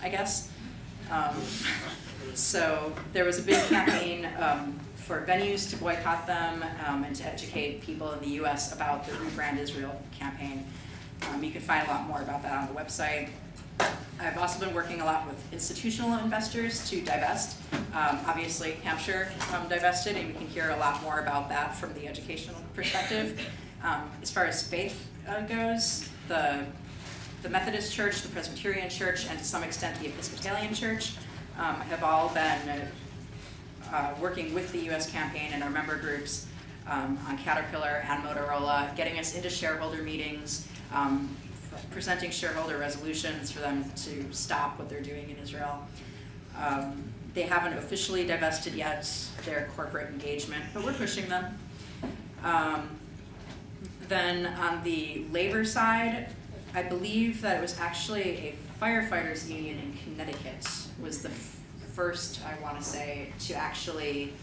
I guess. So there was a big campaign for venues to boycott them and to educate people in the US about the Rebrand Israel campaign. You can find a lot more about that on the website. I've also been working a lot with institutional investors to divest. Obviously, Hampshire divested, and we can hear a lot more about that from the educational perspective. As far as faith goes, the Methodist Church, the Presbyterian Church, and to some extent the Episcopalian Church have all been working with the US campaign and our member groups on Caterpillar and Motorola, getting us into shareholder meetings, presenting shareholder resolutions for them to stop what they're doing in Israel. They haven't officially divested yet their corporate engagement, but we're pushing them. Then on the labor side, I believe that it was actually a firefighters union in Connecticut was the first, I want to say, to actually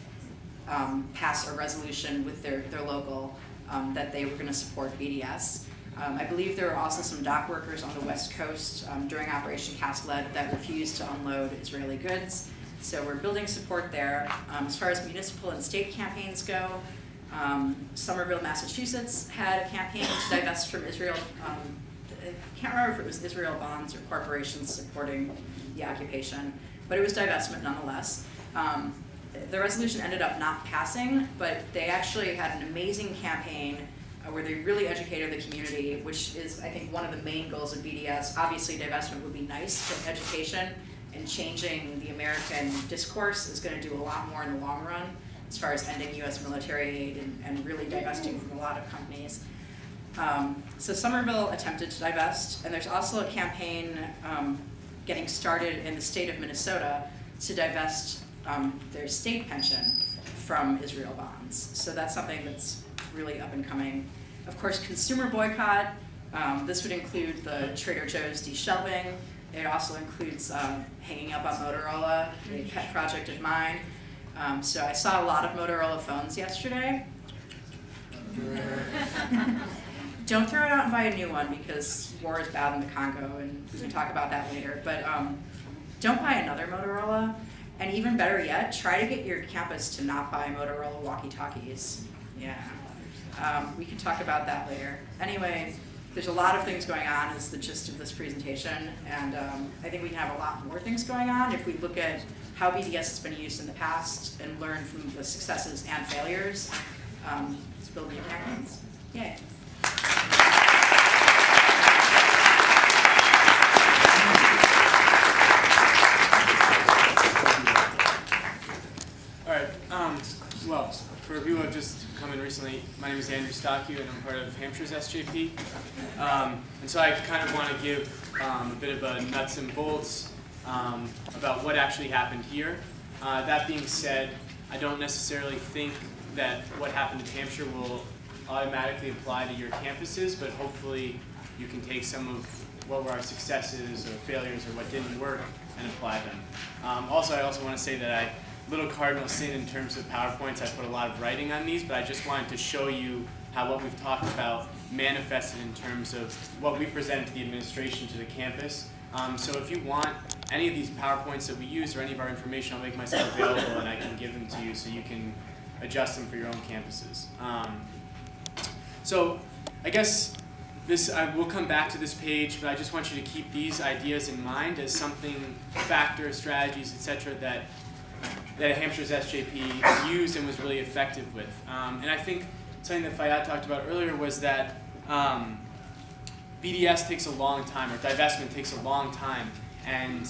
pass a resolution with their local that they were going to support BDS. I believe there were also some dock workers on the West Coast during Operation Cast Lead that refused to unload Israeli goods. So we're building support there. As far as municipal and state campaigns go, Somerville, Massachusetts had a campaign to divest from Israel. I can't remember if it was Israel bonds or corporations supporting the occupation, but it was divestment nonetheless. The resolution ended up not passing, but they actually had an amazing campaign where they really educated the community, which is, I think, one of the main goals of BDS. Obviously, divestment would be nice, but education and changing the American discourse is going to do a lot more in the long run as far as ending US military aid and really divesting from a lot of companies. So Somerville attempted to divest, and there's also a campaign getting started in the state of Minnesota to divest their state pension from Israel bonds. So that's something that's really up and coming. Of course, consumer boycott. This would include the Trader Joe's de-shelving. It also includes hanging up on Motorola, a pet project of mine. So I saw a lot of Motorola phones yesterday. Don't throw it out and buy a new one because war is bad in the Congo, and we can talk about that later. But don't buy another Motorola. And even better yet, try to get your campus to not buy Motorola walkie-talkies. Yeah. We can talk about that later. Anyway, there's a lot of things going on is the gist of this presentation, and I think we can have a lot more things going on if we look at how BDS has been used in the past and learn from the successes and failures to build new campaigns. Yay. All right. Well, for people who have just come in recently, my name is Andrew Stockyou, and I'm part of Hampshire's SJP. And so I kind of want to give a bit of a nuts and bolts about what actually happened here. That being said, I don't necessarily think that what happened in Hampshire will automatically apply to your campuses, but hopefully you can take some of what were our successes or failures or what didn't work and apply them. Also, I also want to say that little cardinal sin in terms of PowerPoints, I put a lot of writing on these, but I just wanted to show you how what we've talked about manifested in terms of what we present to the administration, to the campus. So if you want any of these PowerPoints that we use or any of our information, I'll make myself available and I can give them to you so you can adjust them for your own campuses. So I guess we'll come back to this page, but I just want you to keep these ideas in mind as something, factors, strategies, etc., that Hampshire's SJP used and was really effective with. And I think something that Fayad talked about earlier was that BDS takes a long time, or divestment takes a long time, and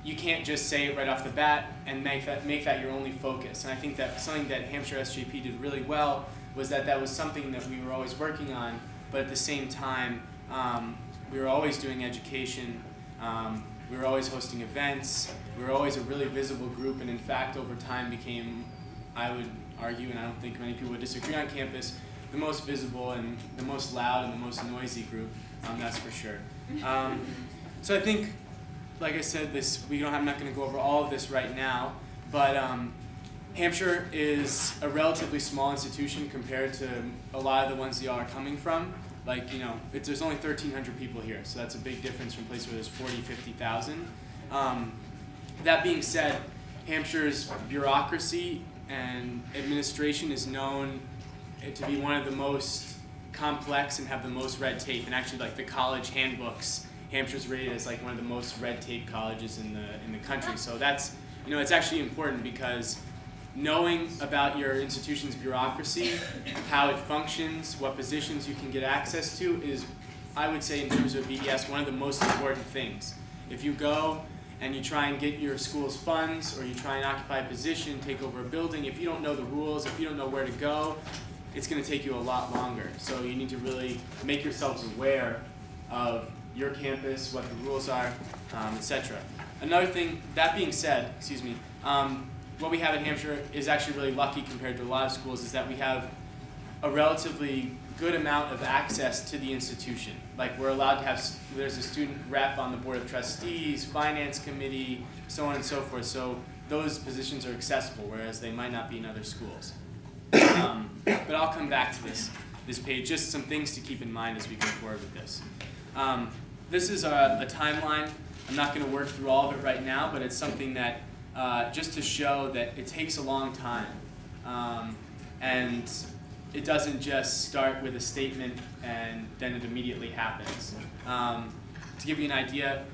you can't just say it right off the bat and make that your only focus. And I think that something that Hampshire SJP did really well was that was something that we were always working on, but at the same time, we were always doing education, we were always hosting events, we were always a really visible group, and in fact, over time became, I would argue, and I don't think many people would disagree on campus, the most visible and the most loud and the most noisy group, that's for sure. So I think, like I said, I'm not going to go over all of this right now, but Hampshire is a relatively small institution compared to a lot of the ones that y'all are coming from. Like, there's only 1,300 people here, so that's a big difference from places where there's 40, 50,000. That being said, Hampshire's bureaucracy and administration is known to be one of the most complex and have the most red tape. And actually, like the college handbooks, Hampshire's rated as like one of the most red tape colleges in the country. So that's, you know, it's actually important because knowing about your institution's bureaucracy, how it functions, what positions you can get access to is, I would say in terms of BDS, one of the most important things. If you go and you try and get your school's funds, or you try and occupy a position, take over a building, if you don't know the rules, if you don't know where to go, it's going to take you a lot longer. So you need to really make yourselves aware of your campus, what the rules are, etc. Another thing, that being said, excuse me, what we have at Hampshire is actually really lucky compared to a lot of schools, is that we have a relatively good amount of access to the institution. Like we're allowed to have, there's a student rep on the board of trustees, finance committee, so on and so forth. So those positions are accessible, whereas they might not be in other schools. But I'll come back to this page, just some things to keep in mind as we go forward with this. This is a timeline. I'm not going to work through all of it right now, but it's something that, just to show that it takes a long time. And it doesn't just start with a statement and then it immediately happens. To give you an idea,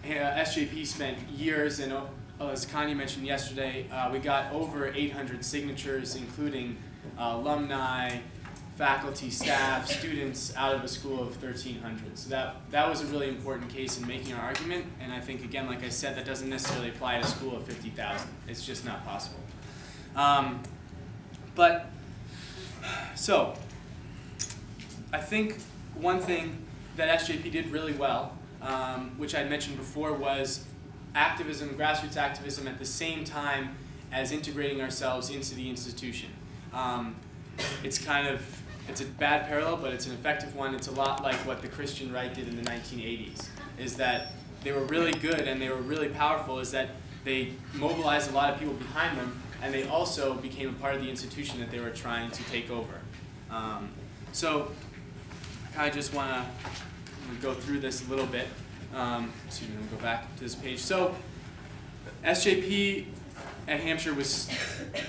SJP spent years, and as Connie mentioned yesterday, we got over 800 signatures, including alumni, faculty, staff, students out of a school of 1,300. So that was a really important case in making our argument, and I think, again, like I said, that doesn't necessarily apply to a school of 50,000. It's just not possible. So, I think one thing that SJP did really well, which I mentioned before, was activism, grassroots activism, at the same time as integrating ourselves into the institution. It's a bad parallel, but it's an effective one. It's a lot like what the Christian right did in the 1980s, is that they were really good and they were really powerful, is that they mobilized a lot of people behind them, and they also became a part of the institution that they were trying to take over. So I just want to go through this a little bit. Excuse me, I'm going to go back to this page. So SJP at Hampshire was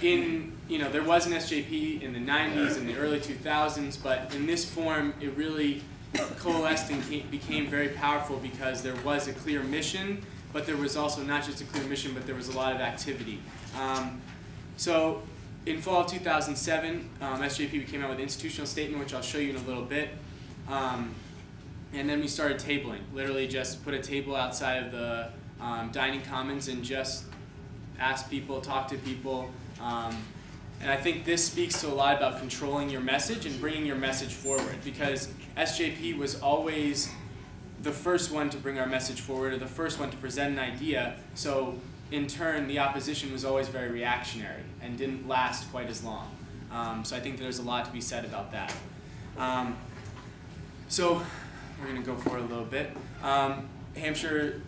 in, there was an SJP in the 90s and the early 2000s, but in this form it really coalesced and became very powerful because there was a clear mission, but there was also not just a clear mission, but there was a lot of activity. So in fall of 2007, SJP came out with an institutional statement, which I'll show you in a little bit. And then we started tabling, literally just put a table outside of the dining commons and just ask people, talk to people. And I think this speaks to a lot about controlling your message and bringing your message forward, because SJP was always the first one to bring our message forward, or the first one to present an idea. So in turn, the opposition was always very reactionary and didn't last quite as long. So I think there's a lot to be said about that. So we're going to go forward a little bit. Hampshire,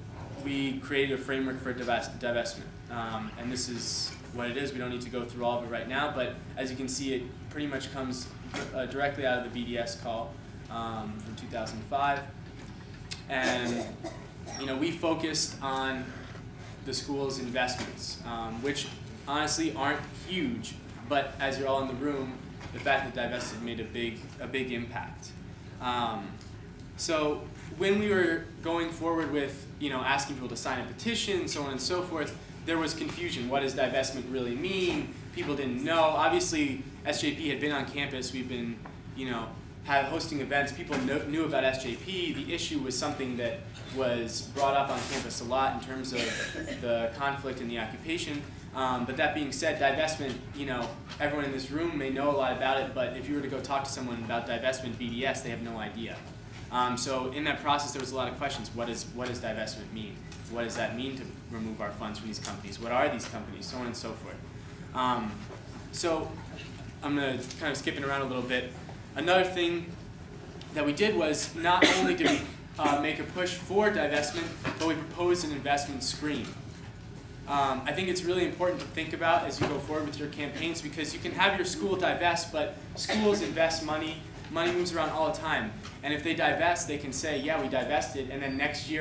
we created a framework for divestment. And this is what it is. We don't need to go through all of it right now, but as you can see, it pretty much comes directly out of the BDS call from 2005. And we focused on the school's investments, which honestly aren't huge, but as you're all in the room, the fact that divested made a big impact. So when we were going forward with asking people to sign a petition, so on and so forth, there was confusion. What does divestment really mean? People didn't know. Obviously, SJP had been on campus. We've been hosting events. People knew about SJP. The issue was something that was brought up on campus a lot in terms of the conflict and the occupation. But that being said, divestment, everyone in this room may know a lot about it, but if you were to go talk to someone about divestment, BDS, they have no idea. So in that process, there was a lot of questions. What does divestment mean? What does that mean to remove our funds from these companies? What are these companies? So on and so forth. So I'm going to kind of skipping around a little bit. Another thing that we did was not only did we make a push for divestment, but we proposed an investment screen. I think it's really important to think about as you go forward with your campaigns, because you can have your school divest, but schools invest money. Money moves around all the time. And if they divest, they can say, yeah, we divested, and then next year